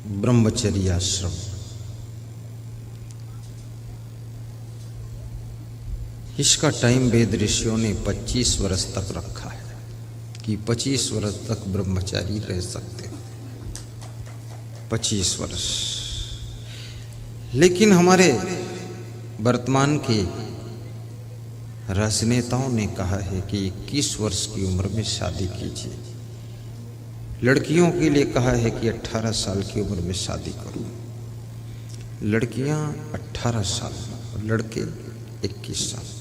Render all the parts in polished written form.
ब्रह्मचर्य आश्रम। इसका टाइम वेद ऋषियों ने 25 वर्ष तक रखा है कि 25 वर्ष तक ब्रह्मचारी रह सकते हैं। 25 वर्ष। लेकिन हमारे वर्तमान के राजनेताओं ने कहा है कि 21 वर्ष की उम्र में शादी कीजिए। लड़कियों के लिए कहा है कि 18 साल की उम्र में शादी करो। लड़कियां 18 साल और लड़के 21 साल।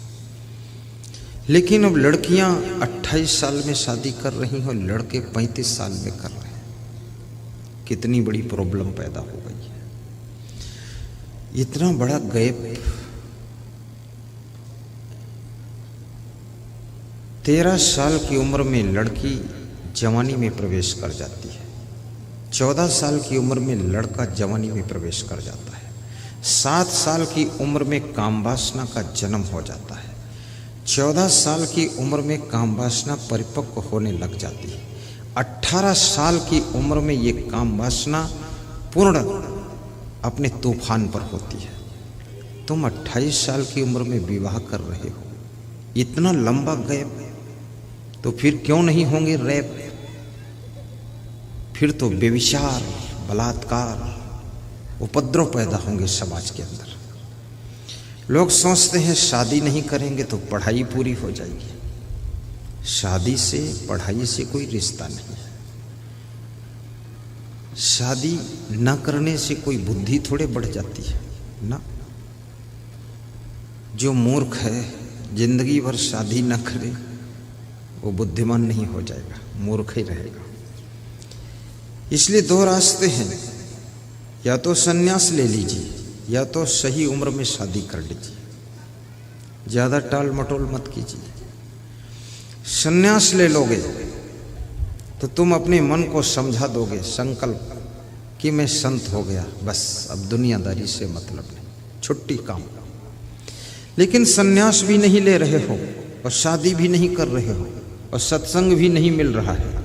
लेकिन अब लड़कियां 28 साल में शादी कर रही हैं और लड़के 35 साल में कर रहे हैं। कितनी बड़ी प्रॉब्लम पैदा हो गई है। इतना बड़ा गैप। 13 साल की उम्र में लड़की जवानी में प्रवेश कर जाती है। 14 साल की उम्र में लड़का जवानी में प्रवेश कर जाता है। 7 साल की उम्र में कामवासना का जन्म हो जाता है। 14 साल की उम्र में कामवासना परिपक्व होने लग जाती है। 18 साल की उम्र में ये कामवासना पूर्ण अपने तूफान पर होती है। तुम 28 साल की उम्र में विवाह कर रहे हो। इतना लंबा गैप, तो फिर क्यों नहीं होंगे रेप? फिर तो व्यभिचार, बलात्कार, उपद्रव पैदा होंगे समाज के अंदर। लोग सोचते हैं शादी नहीं करेंगे तो पढ़ाई पूरी हो जाएगी। शादी से, पढ़ाई से कोई रिश्ता नहीं है। शादी न करने से कोई बुद्धि थोड़े बढ़ जाती है ना। जो मूर्ख है, जिंदगी भर शादी न करे, वो बुद्धिमान नहीं हो जाएगा, मूर्ख ही रहेगा। इसलिए 2 रास्ते हैं, या तो संन्यास ले लीजिए या तो सही उम्र में शादी कर लीजिए। ज़्यादा टाल मटोल मत कीजिए। संन्यास ले लोगे तो तुम अपने मन को समझा दोगे संकल्प कि मैं संत हो गया, बस अब दुनियादारी से मतलब नहीं, छुट्टी काम। लेकिन संन्यास भी नहीं ले रहे हो और शादी भी नहीं कर रहे हो और सत्संग भी नहीं मिल रहा है,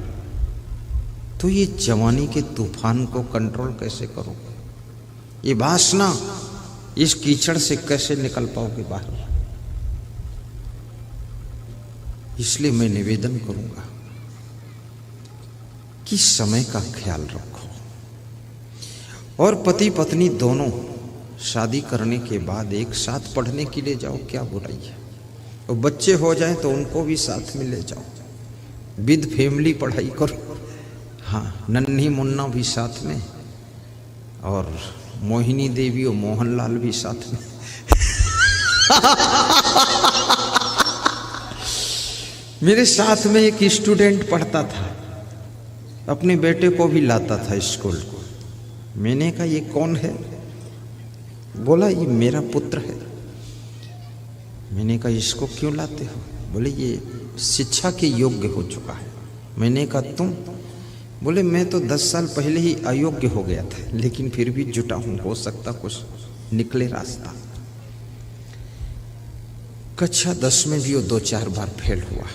तो ये जवानी के तूफान को कंट्रोल कैसे करोगे? ये वासना, इस कीचड़ से कैसे निकल पाओगे बाहर? इसलिए मैं निवेदन करूंगा कि समय का ख्याल रखो। और पति पत्नी दोनों शादी करने के बाद एक साथ पढ़ने के लिए जाओ, क्या बुराई है? और बच्चे हो जाएं तो उनको भी साथ में ले जाओ, विद फैमिली पढ़ाई करो। हाँ, नन्ही मुन्ना भी साथ में और मोहिनी देवी और मोहनलाल भी साथ में। मेरे साथ में एक स्टूडेंट पढ़ता था, अपने बेटे को भी लाता था स्कूल को। मैंने कहा ये कौन है? बोला ये मेरा पुत्र है। मैंने कहा इसको क्यों लाते हो? बोले ये शिक्षा के योग्य हो चुका है। मैंने कहा तुम? बोले मैं तो 10 साल पहले ही अयोग्य हो गया था, लेकिन फिर भी जुटा हूं, हो सकता कुछ निकले रास्ता। कक्षा 10 में भी वो 2-4 बार फेल हुआ,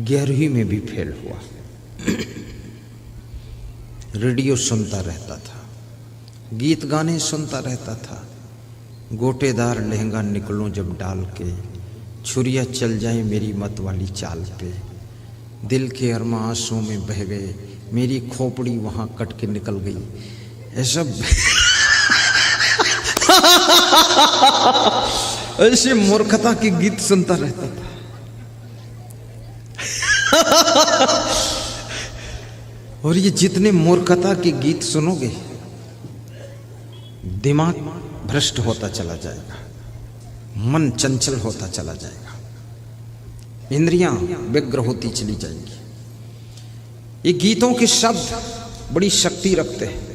11वीं में भी फेल हुआ। रेडियो सुनता रहता था, गीत गाने सुनता रहता था। गोटेदार लहंगा निकलूं जब डाल के, छुरिया चल जाए मेरी मत वाली चाल पे, दिल के अरमा आंसुओं में बह गए, मेरी खोपड़ी वहां कट के निकल गई। ऐसा ऐसे मूर्खता के गीत सुनता रहता था। और ये जितने मूर्खता के गीत सुनोगे, दिमाग भ्रष्ट होता चला जाएगा, मन चंचल होता चला जाएगा, इंद्रियां व्यग्र होती चली जाएंगी। ये गीतों के शब्द बड़ी शक्ति रखते हैं।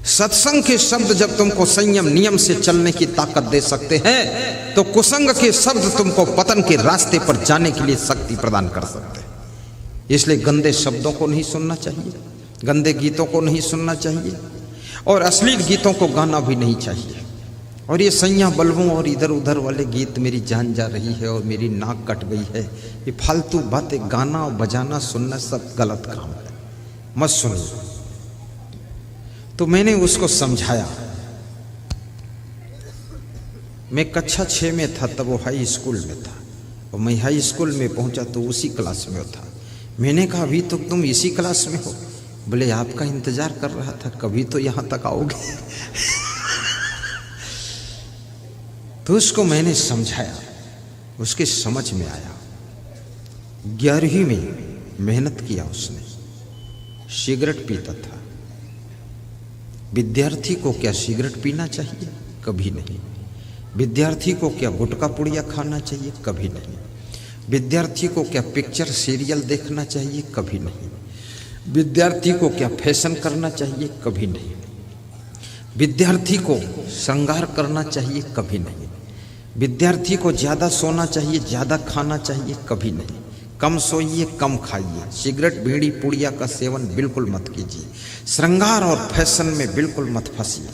सत्संग के शब्द जब तुमको संयम नियम से चलने की ताकत दे सकते हैं, तो कुसंग के शब्द तुमको पतन के रास्ते पर जाने के लिए शक्ति प्रदान कर सकते हैं। इसलिए गंदे शब्दों को नहीं सुनना चाहिए, गंदे गीतों को नहीं सुनना चाहिए, और अश्लील गीतों को गाना भी नहीं चाहिए। और ये सैया बल्बों और इधर उधर वाले गीत, मेरी जान जा रही है और मेरी नाक कट गई है, ये फालतू बातें गाना और बजाना सुनना सब गलत काम है, मत सुनो। तो मैंने उसको समझाया। मैं कक्षा 6 में था तब वो हाई स्कूल में था, और मैं हाई स्कूल में पहुंचा तो उसी क्लास में था। मैंने कहा अभी तो तुम इसी क्लास में हो? बोले आपका इंतजार कर रहा था, कभी तो यहाँ तक आओगे। तो उसको मैंने समझाया, उसके समझ में आया। 11वीं में मेहनत किया उसने, सिगरेट पीता था। विद्यार्थी को क्या सिगरेट पीना चाहिए? कभी नहीं। विद्यार्थी को क्या गुटखा पुड़िया खाना चाहिए? कभी नहीं। विद्यार्थी को क्या पिक्चर सीरियल देखना चाहिए? कभी नहीं। विद्यार्थी को क्या फैशन करना चाहिए? कभी नहीं। विद्यार्थी को श्रृंगार करना चाहिए? कभी नहीं। विद्यार्थी को ज़्यादा सोना चाहिए, ज़्यादा खाना चाहिए? कभी नहीं। कम सोइए, कम खाइए। सिगरेट बीड़ी पुड़िया का सेवन बिल्कुल मत कीजिए। श्रृंगार और फैशन में बिल्कुल मत फंसिए।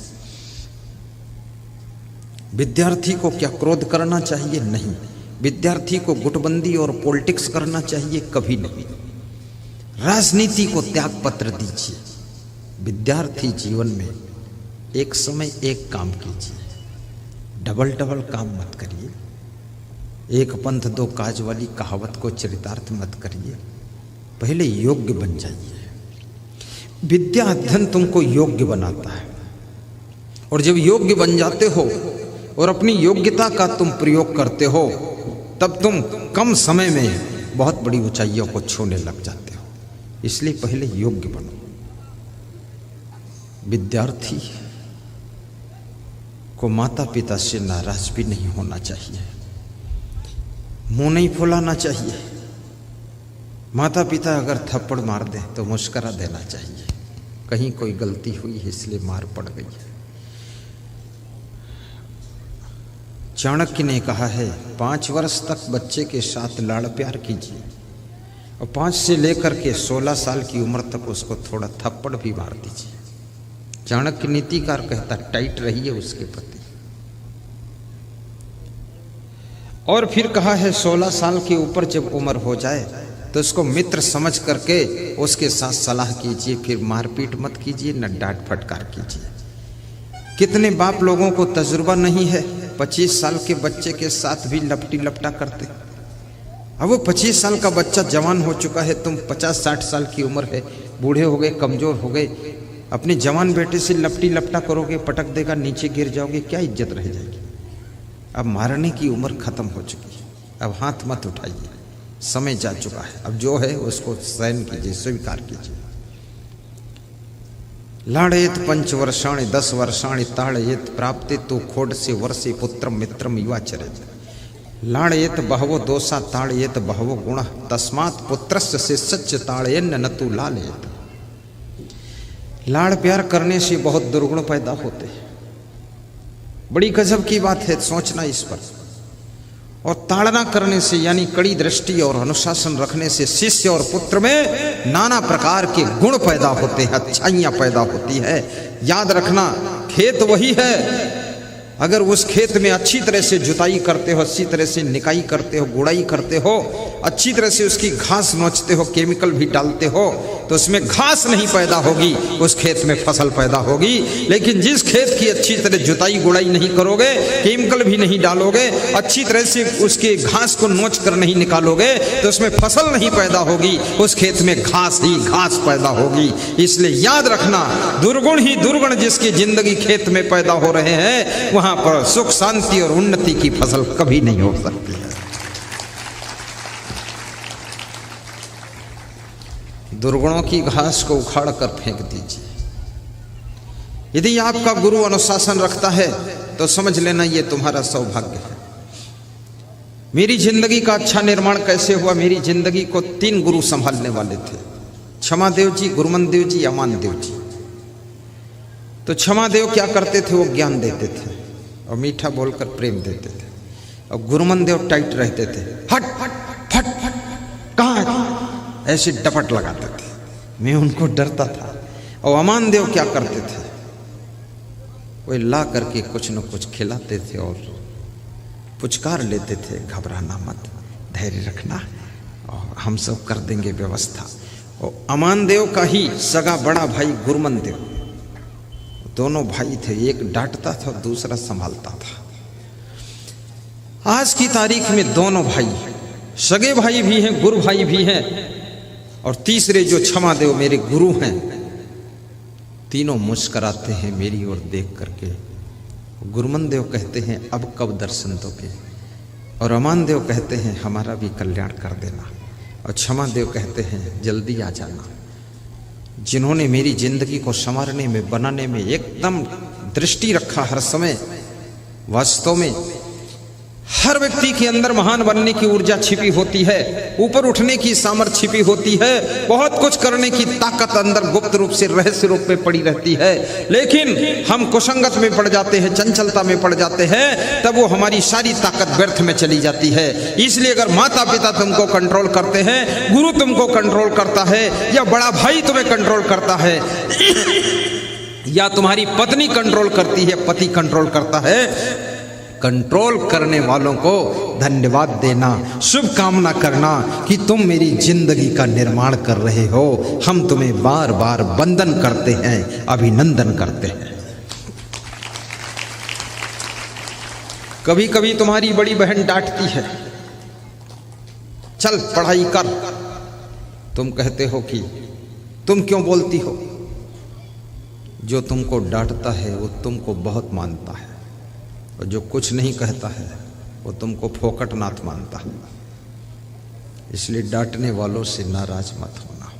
विद्यार्थी को क्या क्रोध करना चाहिए? नहीं। विद्यार्थी को गुटबंदी और पॉलिटिक्स करना चाहिए? कभी नहीं। राजनीति को त्याग पत्र दीजिए। विद्यार्थी जीवन में एक समय एक काम कीजिए, डबल डबल काम मत करिए। एक पंथ दो काज वाली कहावत को चरितार्थ मत करिए। पहले योग्य बन जाइए। विद्या अध्ययन तुमको योग्य बनाता है, और जब योग्य बन जाते हो और अपनी योग्यता का तुम प्रयोग करते हो, तब तुम कम समय में बहुत बड़ी ऊंचाइयों को छूने लग जाते हो। इसलिए पहले योग्य बनो। विद्यार्थी को माता पिता से नाराज भी नहीं होना चाहिए, मुंह नहीं फुलाना चाहिए। माता पिता अगर थप्पड़ मार दे तो मुस्करा देना चाहिए, कहीं कोई गलती हुई है इसलिए मार पड़ गई है। चाणक्य ने कहा है 5 वर्ष तक बच्चे के साथ लाड़ प्यार कीजिए, और 5 से लेकर के 16 साल की उम्र तक उसको थोड़ा थप्पड़ भी मार दीजिए। चाणक्य नीतिकार कहता टाइट रहिए उसके प्रति। और फिर कहा है 16 साल के ऊपर जब उम्र हो जाए तो उसको मित्र समझ करके उसके साथ सलाह कीजिए, फिर मारपीट मत कीजिए, न डांट फटकार कीजिए। कितने बाप लोगों को तजुर्बा नहीं है, 25 साल के बच्चे के साथ भी लपटी लपटा करते। अब वो 25 साल का बच्चा जवान हो चुका है, तुम 50-60 साल की उम्र है, बूढ़े हो गए, कमजोर हो गए, अपने जवान बेटे से लपटी लपटा करोगे, पटक देगा, नीचे गिर जाओगे, क्या इज्जत रह जाएगी। अब मारने की उम्र खत्म हो चुकी है, अब हाथ मत उठाइए, समय जा चुका है। अब जो है उसको सहन कीजिए, स्वीकार कीजिए। लाड़ेत 5 वर्षाणि 10 वर्षाणि ताड़येत प्राप्ते तो खोड से वर्षे पुत्रम मित्रम युवाचरेत। लाड़येत बहवो दोषा ताड़येत बहवो गुण तस्मात् पुत्रस्य शिष्यस्य ताड़येन्न न तु लालयेत। लाड़ प्यार करने से बहुत दुर्गुण पैदा होते हैं, बड़ी गजब की बात है, सोचना इस पर। और ताड़ना करने से यानी कड़ी दृष्टि और अनुशासन रखने से शिष्य और पुत्र में नाना प्रकार के गुण पैदा होते हैं, अच्छाइयाँ पैदा होती है। याद रखना, खेत वही है, अगर उस खेत में अच्छी तरह से जुताई करते हो, अच्छी तरह से निकाई करते हो, गुड़ाई करते हो, अच्छी तरह से उसकी घास नोचते हो, केमिकल भी डालते हो, तो उसमें घास नहीं पैदा होगी, उस खेत में फसल पैदा होगी। लेकिन जिस खेत की अच्छी तरह जुताई गुड़ाई नहीं करोगे, केमिकल भी नहीं डालोगे, अच्छी तरह से उसके घास को नोच कर नहीं निकालोगे, तो उसमें फसल नहीं पैदा होगी, उस खेत में घास ही घास पैदा होगी। इसलिए याद रखना, दुर्गुण ही दुर्गुण जिसकी जिंदगी खेत में पैदा हो रहे हैं, वहां पर सुख शांति और उन्नति की फसल कभी नहीं हो सकती है। दुर्गुणों की घास को उखाड़ कर फेंक दीजिए। यदि आपका गुरु अनुशासन रखता है तो समझ लेना ये तुम्हारा सौभाग्य है। मेरी जिंदगी का अच्छा निर्माण कैसे हुआ? मेरी जिंदगी को 3 गुरु संभालने वाले थे, क्षमादेव जी, गुरुमनदेव जी, अमानदेव जी। तो क्षमादेव क्या करते थे? वो ज्ञान देते थे और मीठा बोलकर प्रेम देते थे, और गुरुमनदेव टाइट रहते थे, हट फट फट फट कहाँ ऐसे डपट लगाते थे, मैं उनको डरता था। और अमानदेव क्या करते थे? वो ला करके कुछ न कुछ खिलाते थे और पुचकार लेते थे, घबराना मत, धैर्य रखना और हम सब कर देंगे व्यवस्था। और अमानदेव का ही सगा बड़ा भाई गुरुमनदेव, दोनों भाई थे, एक डांटता था दूसरा संभालता था। आज की तारीख में दोनों भाई सगे भाई भी हैं, गुरु भाई भी हैं, और तीसरे जो क्षमा देव मेरे गुरु हैं, तीनों मुस्कराते हैं मेरी ओर देख करके। गुरुमन देव कहते हैं अब कब दर्शन दोगे, और अमान देव कहते हैं हमारा भी कल्याण कर देना, और क्षमा देव कहते हैं जल्दी आ जाना। जिन्होंने मेरी जिंदगी को संवारने में, बनाने में एकदम दृष्टि रखा हर समय। वास्तव में हर व्यक्ति के अंदर महान बनने की ऊर्जा छिपी होती है, ऊपर उठने की सामर्थ्य छिपी होती है, बहुत कुछ करने की ताकत अंदर गुप्त रूप से, रहस्य रूप में पड़ी रहती है। लेकिन हम कुसंगत में पड़ जाते हैं, चंचलता में पड़ जाते हैं, तब वो हमारी सारी ताकत व्यर्थ में चली जाती है। इसलिए अगर माता पिता तुमको कंट्रोल करते हैं, गुरु तुमको कंट्रोल करता है, या बड़ा भाई तुम्हें कंट्रोल करता है, या तुम्हारी पत्नी कंट्रोल करती है, पति कंट्रोल करता है, कंट्रोल करने वालों को धन्यवाद देना, शुभकामना करना कि तुम मेरी जिंदगी का निर्माण कर रहे हो। हम तुम्हें बार बार वंदन करते हैं, अभिनंदन करते हैं। कभी कभी तुम्हारी बड़ी बहन डांटती है, चल पढ़ाई कर, तुम कहते हो कि तुम क्यों बोलती हो। जो तुमको डांटता है वो तुमको बहुत मानता है, और जो कुछ नहीं कहता है वो तुमको फोकटनाथ मानता है। इसलिए डांटने वालों से नाराज मत होना।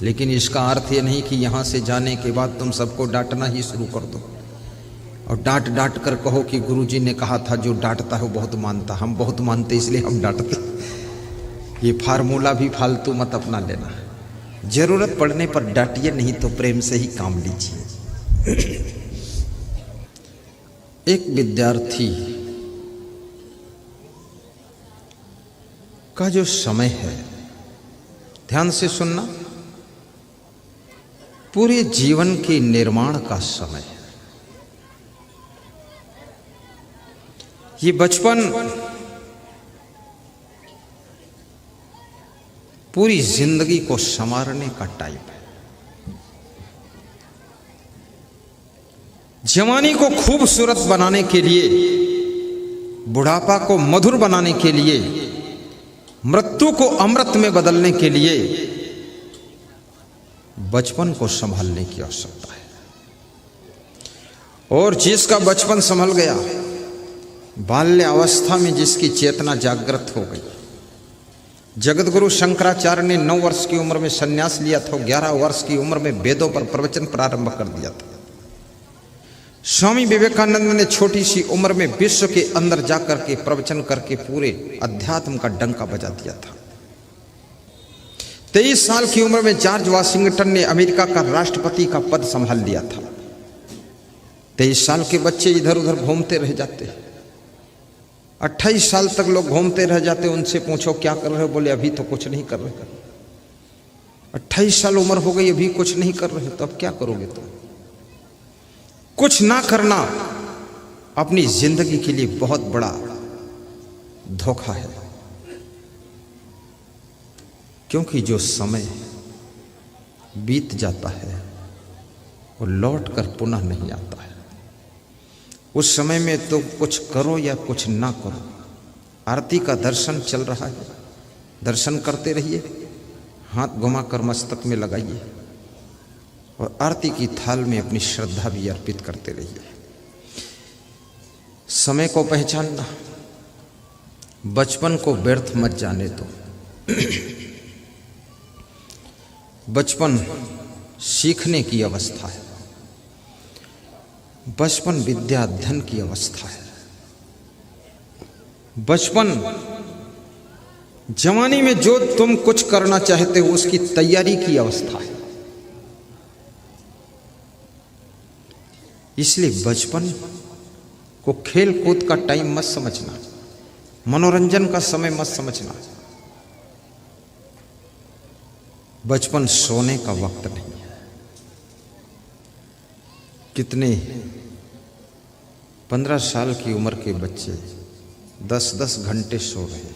लेकिन इसका अर्थ ये नहीं कि यहाँ से जाने के बाद तुम सबको डांटना ही शुरू कर दो, और डांट डांट कर कहो कि गुरुजी ने कहा था जो डांटता है वो बहुत मानता। हम बहुत मानते इसलिए हम डांटते। ये फार्मूला भी फालतू मत अपना लेना। जरूरत पड़ने पर डांटिए, नहीं तो प्रेम से ही काम लीजिए। एक विद्यार्थी का जो समय है, ध्यान से सुनना, पूरे जीवन के निर्माण का समय है। ये बचपन पूरी जिंदगी को संवारने का टाइम है। जवानी को खूबसूरत बनाने के लिए, बुढ़ापा को मधुर बनाने के लिए, मृत्यु को अमृत में बदलने के लिए बचपन को संभालने की आवश्यकता है। और जिसका बचपन संभल गया, बाल्य अवस्था में जिसकी चेतना जागृत हो गई। जगतगुरु शंकराचार्य ने 9 वर्ष की उम्र में संन्यास लिया था, 11 वर्ष की उम्र में वेदों पर प्रवचन प्रारंभ कर दिया था। स्वामी विवेकानंद ने छोटी सी उम्र में विश्व के अंदर जाकर के प्रवचन करके पूरे अध्यात्म का डंका बजा दिया था। 23 साल की उम्र में जॉर्ज वाशिंगटन ने अमेरिका का राष्ट्रपति का पद संभाल लिया था। 23 साल के बच्चे इधर उधर घूमते रह जाते, 28 साल तक लोग घूमते रह जाते। उनसे पूछो क्या कर रहे हो, बोले अभी तो कुछ नहीं कर रहे। 28 साल उम्र हो गई, अभी कुछ नहीं कर रहे, तो अब क्या करोगे तुम? कुछ ना करना अपनी जिंदगी के लिए बहुत बड़ा धोखा है, क्योंकि जो समय बीत जाता है वो लौट कर पुनः नहीं आता है। उस समय में तो कुछ करो या कुछ ना करो। आरती का दर्शन चल रहा है, दर्शन करते रहिए, हाथ घुमाकर मस्तक में लगाइए, और आरती की थाल में अपनी श्रद्धा भी अर्पित करते रहिए। समय को पहचानना, बचपन को व्यर्थ मत जाने दो। बचपन सीखने की अवस्था है, बचपन विद्या अध्ययन की अवस्था है। बचपन जवानी में जो तुम कुछ करना चाहते हो उसकी तैयारी की अवस्था है। इसलिए बचपन को खेल कूद का टाइम मत समझना, मनोरंजन का समय मत समझना। बचपन सोने का वक्त नहीं है। कितने 15 साल की उम्र के बच्चे 10-10 घंटे सो रहे हैं।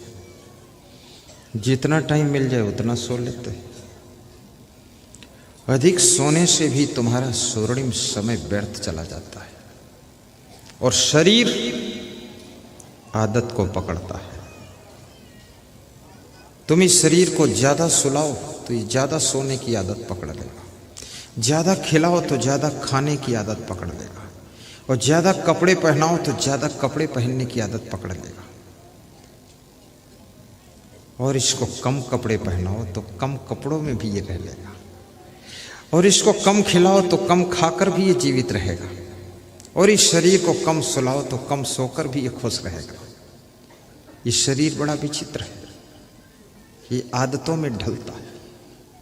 जितना टाइम मिल जाए उतना सो लेते हैं। अधिक सोने से भी तुम्हारा स्वर्णिम समय व्यर्थ चला जाता है और शरीर आदत को पकड़ता है। तुम इस शरीर को ज्यादा सुलाओ तो ये ज्यादा सोने की आदत पकड़ लेगा, ज्यादा खिलाओ तो ज्यादा खाने की आदत पकड़ लेगा, और ज्यादा कपड़े पहनाओ तो ज्यादा कपड़े पहनने की आदत पकड़ लेगा। और इसको कम कपड़े पहनाओ तो कम कपड़ों में भी ये रह लेगा, और इसको कम खिलाओ तो कम खाकर भी ये जीवित रहेगा, और इस शरीर को कम सुलाओ तो कम सोकर भी ये खुश रहेगा। ये शरीर बड़ा विचित्र है, ये आदतों में ढलता है।